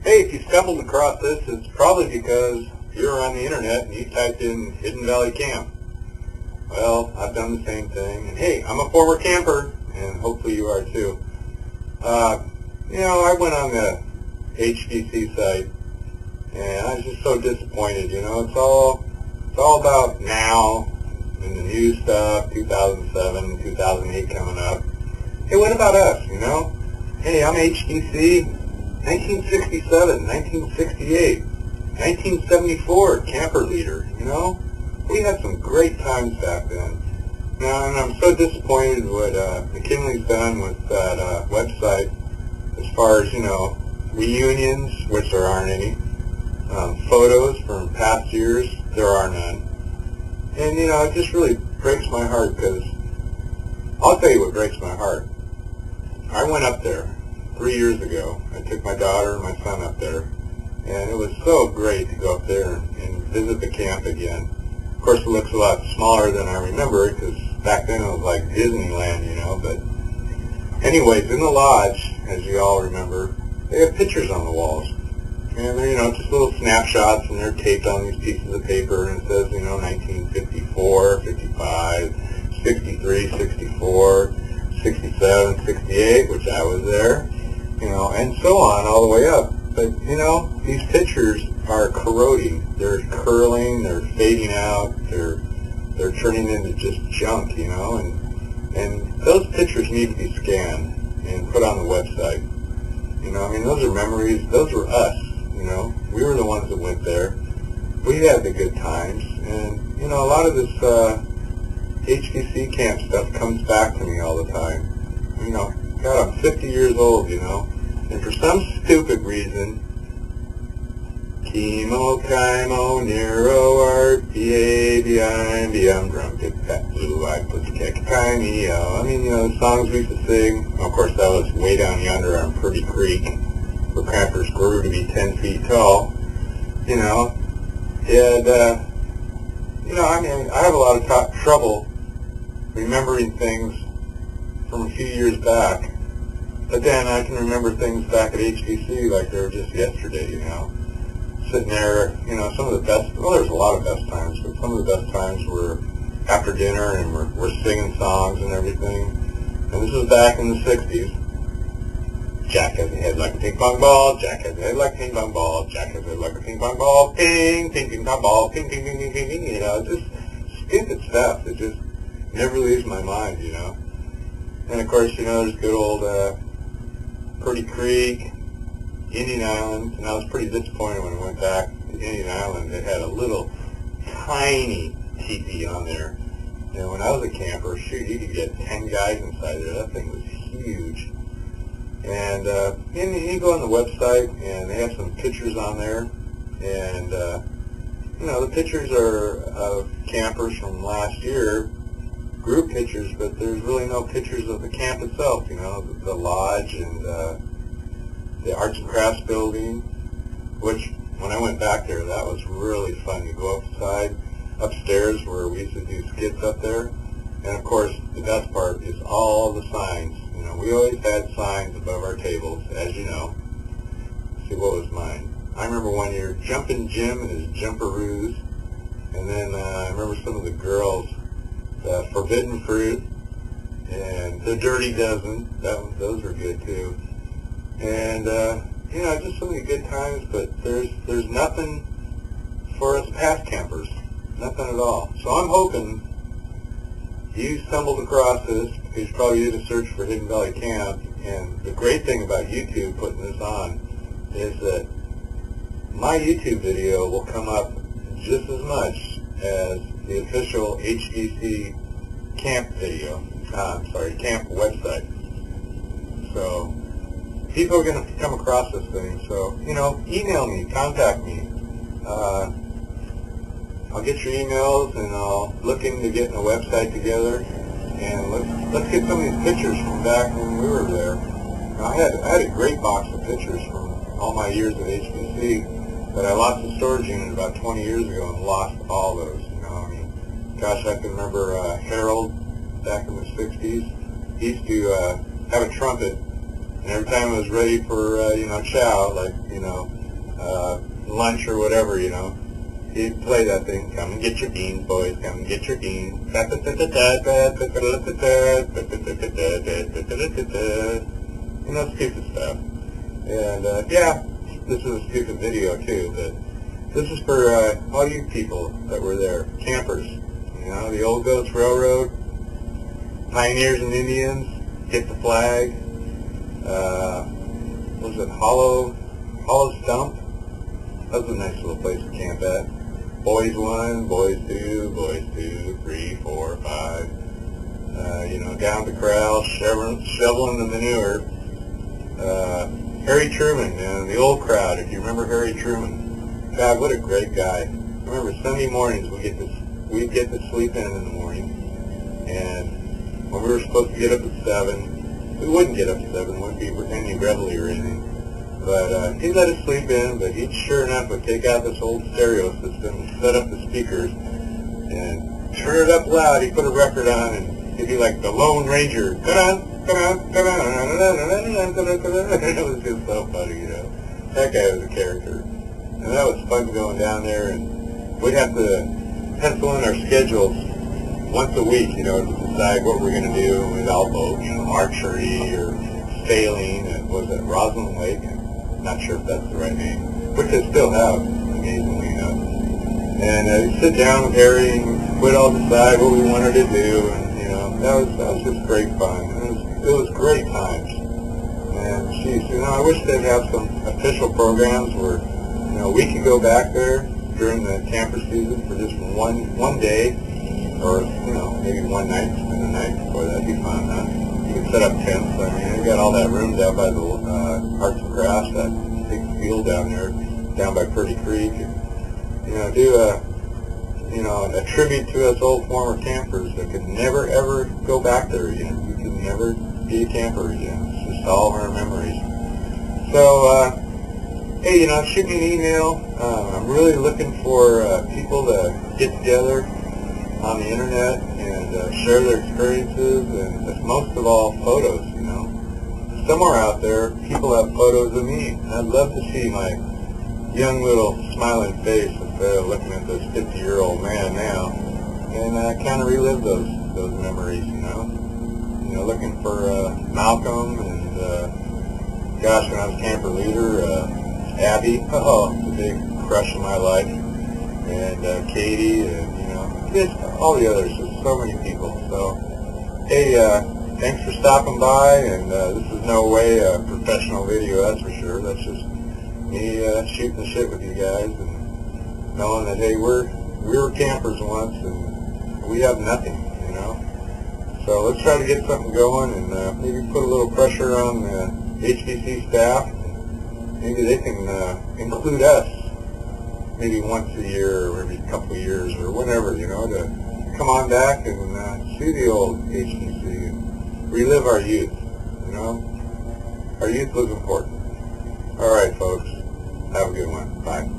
Hey, if you stumbled across this, it's probably because you're on the internet and you typed in Hidden Valley Camp. Well, I've done the same thing, and hey, I'm a former camper, and hopefully you are too. I went on the HVC site, and I was just so disappointed. It's all about now and the new stuff, 2007, 2008 coming up. Hey, what about us? Hey, I'm HVC, 1967, 1968, 1974 camper leader. We had some great times back then. Now, and I'm so disappointed what McKinley's done with that website as far as, reunions, which there aren't any, photos from past years, there are none. And, it just really breaks my heart because, I'll tell you what breaks my heart. I went up there 3 years ago. I took my daughter and my son up there, and it was so great to go up there and visit the camp again. Of course, it looks a lot smaller than I remember it because back then it was like Disneyland, but anyways, in the lodge, as you all remember, they have pictures on the walls. And they're, just little snapshots, and they're taped on these pieces of paper, and it says, 1954, 55, 63, 64, 67, 68, which I was there, and so on all the way up. But, these pictures are corroding. They're curling, they're fading out, they're turning into just junk, and those pictures need to be scanned and put on the website. Those are memories. Those were us. We were the ones that went there. We had the good times, and a lot of this HVC camp stuff comes back to me all the time. God, I'm 50 years old, and for some stupid reason, Chemo, Chymo, Nero, Art, B-A-B-I-M-B, I'm drunk, get fat, blue-eyed, pussycat, Chimeo. The songs we used to sing. Of course, that was way down yonder on Purdie Creek, where campers grew to be 10 feet tall, and, I have a lot of trouble remembering things from a few years back, but then I can remember things back at HVC like they were just yesterday, sitting there, some of the best, well, there's a lot of best times, but some of the best times were after dinner, and we're singing songs and everything, and this was back in the 60s. Jack has a head like a ping pong ball, Jack has a head like a ping pong ball, Jack has a head like a ping pong ball, ping, ping, ping pong ball, ping, ping, ping, ping, ping, ping, just stupid stuff. It just never leaves my mind, And of course, there's good old Purdie Creek, Indian Island, and I was pretty disappointed when I went back to Indian Island. They had a little tiny teepee on there. When I was a camper, shoot, you could get 10 guys inside there. That thing was huge. And you go on the website, and they have some pictures on there, and the pictures are of campers from last year, group pictures, but there's really no pictures of the camp itself, the lodge and the arts and crafts building, which when I went back there, that was really fun to go upstairs where we used to do skits up there. And of course, the best part is all the signs. We always had signs above our tables, as you know. Let's see, what was mine? I remember one year, Jumpin' Jim and his Jumperoos. And then I remember some of the girls, Forbidden Fruit and The Dirty Dozen. Those were good too. And just so many good times. But there's nothing for us past campers, nothing at all. So I'm hoping you stumbled across this because you probably did a search for Hidden Valley Camp. And the great thing about YouTube putting this on is that my YouTube video will come up just as much as the official HVC camp video, camp website. So people are going to come across this thing. So, email me, contact me. I'll get your emails, and I'll look into getting a website together, and let's get some of these pictures from back when we were there. Now, I had a great box of pictures from all my years at HVC, but I lost the storage unit about 20 years ago and lost all those. Gosh, I can remember Harold back in the 60s. He used to have a trumpet And every time it was ready for, chow, like, lunch or whatever, he'd play that thing, come and get your beans, boys, come and get your beans. Stupid stuff. And, this is a stupid video, too, but this is for all you people that were there, campers. The old Ghost Railroad, pioneers and Indians, get the flag. What was it, Hollow Stump? That was a nice little place to camp at. Boys 1, Boys 2, Boys 2, 3, 4, 5. Down the corral, shoveling the manure. Harry Trueman, the old crowd, if you remember Harry Trueman. God, what a great guy. I remember Sunday mornings we'd get to sleep in the morning, and when we were supposed to get up at 7, we wouldn't get up at 7, wouldn't be any reveille or anything. But he'd let us sleep in, but he sure enough would take out this old stereo system and set up the speakers and turn it up loud. He'd put a record on, and he'd be like the Lone Ranger. It was just so funny, That guy was a character. And that was fun going down there, and we'd have to pencil in our schedules once a week, to decide what we're going to do. And we'd all vote, archery or sailing, and what was it, Roslyn Lake? Not sure if that's the right name, which they still have, amazingly enough. And sit down with Harry, and we'd all decide what we wanted to do, and that was just great fun. It was great times. And geez, I wish they'd have some official programs where we could go back there during the camper season for just one day, or maybe one night, spend the night. Boy, that'd be fun, huh? You could set up tents. I mean, we got all that room down by the Arts and Crafts, that big field down there, down by Purdie Creek, and do a tribute to us old former campers that could never ever go back there again. We could never be a camper again. It's just all of our memories. So, hey, shoot me an email. I'm really looking for people to get together on the internet and share their experiences, and most of all, photos, Somewhere out there, people have photos of me. I'd love to see my young little smiling face instead of looking at this 50-year-old man now, and kind of relive those memories, looking for Malcolm and, gosh, when I was camper leader, Abby, the big crush of my life, and Katie, and, just all the others, just so many people. So, hey, thanks for stopping by, and this is no way a professional video, that's for sure. That's just me shooting the shit with you guys, and knowing that, hey, we were campers once, and we have nothing, So let's try to get something going, and maybe put a little pressure on the HVC staff. Maybe they can include us, maybe once a year, or every couple of years, or whatever, to come on back and see the old HVC and relive our youth, Our youth was important. All right, folks. Have a good one. Bye.